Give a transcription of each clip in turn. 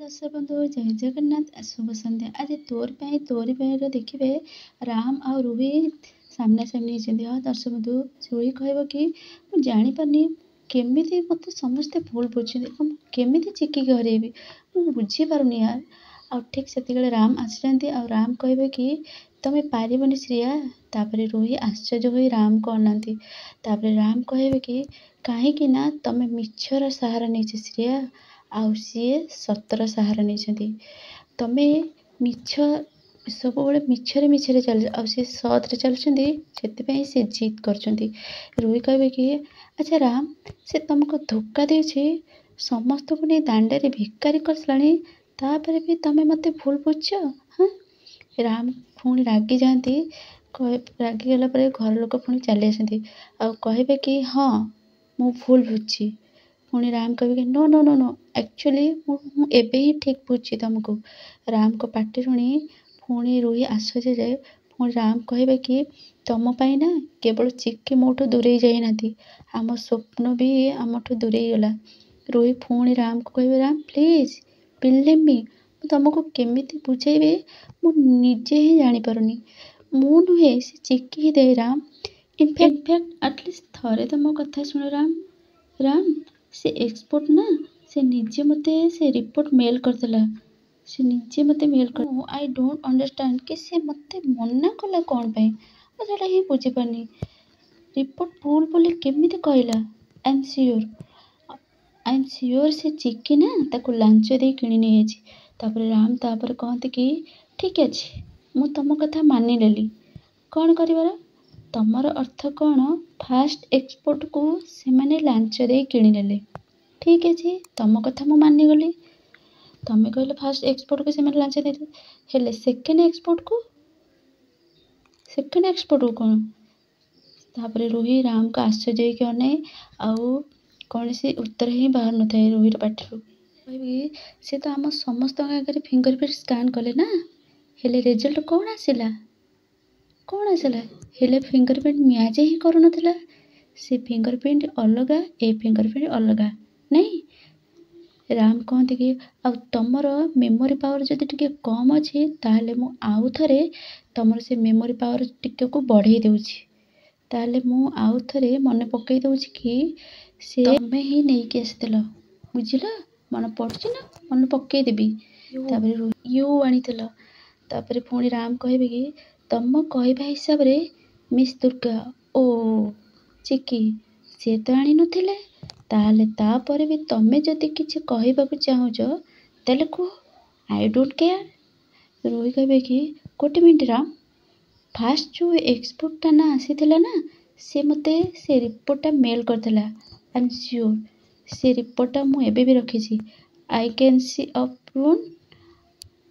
दर्शक बंधु जय जगन्नाथ शुभ संध्या। आज तोरी पाई देखिए राम आ रूही सामना सामनी होती। हाँ दर्शक बंधु रूही कह कि मुझे जापारे केमी मत समस्ते भूल बुझे केमी चिकी हरैबी मुझे बुझीपारुनि यार। आ ठीक से राम आसी राम कहे कि तुम्हें पारबनी श्रिया। तापर रूही आश्चर्य हो राम को अनाती। तापर राम कहे कि कहीं ना तुम्हें मिछर सहारा नहीं श्रिया आउ सी सतर सहारा नहीं। तमे मिछ सब मिछरे मिछरे चल सी सतरे चलुँच से जिद कर। रूही कहे कि अच्छा राम से तुमको धोखा दे समस्त को नहीं दांडे भिकारी कर भी तमें मत भूल बुझ। हाँ राम पुणी रागी जाती रागी गला घर लोक पुणी चली आसती कहे कि हाँ मु भूल बुझी। पुणी राम कहे कि no no no no actually एबे ही ठीक बुझी तुमको। राम को पाटी शुणी पुणी रूही आश्चर्य जाए। पुणी राम कहे कि तुम पाई ना केवल चिक्की मोठू दूरे जाना आम स्वप्न भी आमठू दूरे गला। रूही पुणी राम को कहे राम प्लीज बिलीव मी तुमको केमी बुझेबी मुझे ही जानीपारुनी मु नुहे से चिक्की ही दे राम। इनफैक्ट एटलिस्ट थरे तो मो कथा शुण राम। राम से एक्सपर्ट ना से निजे मते से रिपोर्ट मेल करदेला से निजे मते मेल कर। आई डोंट अंडरस्टैंड कि से मते मना कला कौन पाई मुझे ही बुझी पानी। रिपोर्ट भूल बोले केमिति कहला। आई एम श्योर से चिक्की ना ताको लांच दे किणी नहीं। तापर राम तापर कहते कि ठीक अच्छे मु तुम कथा मानि लेली कौन करिवार तमर अर्थ कौन फास्ट एक्सपोर्ट को से माने लांच दे किणी नेले। ठीक अच्छे तुम कथा मु मानिगली तमें कहले फास्ट एक्सपोर्ट को से माने लांच दे हेले सेकेंड एक्सपोर्ट को कौन। तापर रूही राम को आश्चर्य कि अने आउ कौन सी उत्तर ही बाहर न था रूही पाठरू। सी तो आम समस्त आगे फिंगरप्रिंट स्कान कले ना हेले रिजल्ट कौन आसला हेले फिंगरप्रिंट मैच ही करू नथिला। से फिंगरप्रिंट अलगा ए फिंगरप्रिंट अलगा नहीं। राम कहते कि आउ तुमर मेमोरी पावर जदि टिके कम अच्छे ताहले मु आउ थरे तुमर से मेमोरी पावर टिके को बढ़े देउछि। ताहले मु आउ थरे मन पकई दउछि कि से तमे ही नहीं के आसतल बुझिल मन पड़छि ना मन पकई देबी। तापर यू आनीतल। तापर पुणी राम कहे कि तुम कहवा हिसाब रे मिस दुर्गा ओ चिकी से तो आनी नथिले ताहले तापर भी तमे जदि किछि कहबाकू चाहुछ ताले कह आई डोंट केयर। रूही कहे कि गोटे मिनट राम फास्ट जो एक्सपोर्टा ना आसी ना से मते से रिपोर्टा मेल करदेला। आई एम श्योर से रिपोर्टा मु एबे भी रखी आई कैन सी अप्रूव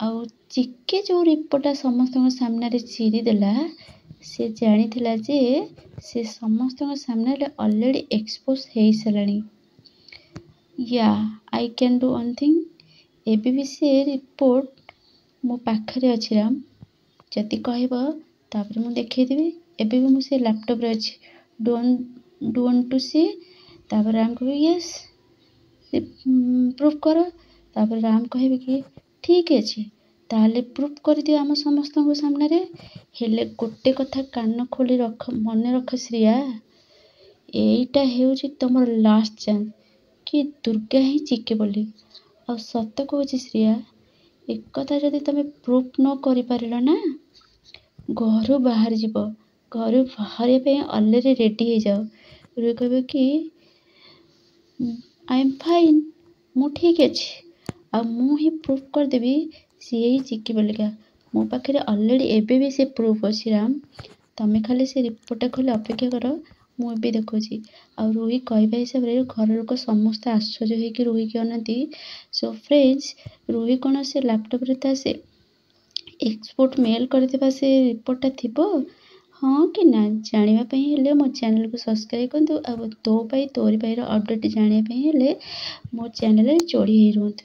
आउ चिके जो रिपोर्टा समस्त सामने चिरी देला से जानी थिला जे से समस्त सामने ऑलरेडी एक्सपोज हो साराणी। या I can do one thing एबे भी से रिपोर्ट मो पाखरे अच्छी राम जदि कहब तापर मु देखदेवी एबे भी मुझे लैपटॉप रे अच्छी डू वांट टू सी। तापर राम कहे यस प्रूफ कर। तापर राम कहे कि ठीक अच्छे ताहले प्रूफ कर दियो आम समस्त सामने रे। हेले गोटे कथा कान खोली रख मन रख श्रिया एटा हेउची तुमर लास्ट चांस कि दुर्गा ही चिके बोली आ सत कहूँ श्रिया एक कथा जदि तुम प्रूफ न करि पारिल ना घर बाहर जीव घर बाहर पे ऑलरेडी रेडी हो जाओ। रूही कहे कि आई एम फाइन मु ठीक अच्छे आ मु ही प्रूफ करदेवी सी ही चिकी बोलिका मो पाखे ऑलरेडी एबे भी से प्रूफ अच्छी राम तमें खाली से रिपोर्टा खोले अपेक्षा कर मु भी देखुची। आ रूही कहवा हिसाब रे घर लोक समस्त आश्चर्य होकर रूही की अनाती। सो फ्रेंड्स रूही कौन से लैपटॉप रे था से एक्सपोर्ट मेल करदेवा से रिपोर्टा थिबो हाँ कि ना जानापी हेले मो चैनल को सब्सक्राइब करतु। आ तोरी पाई अपडेट जानापी हेले मो चैनल जोड़ी ही रुहतु।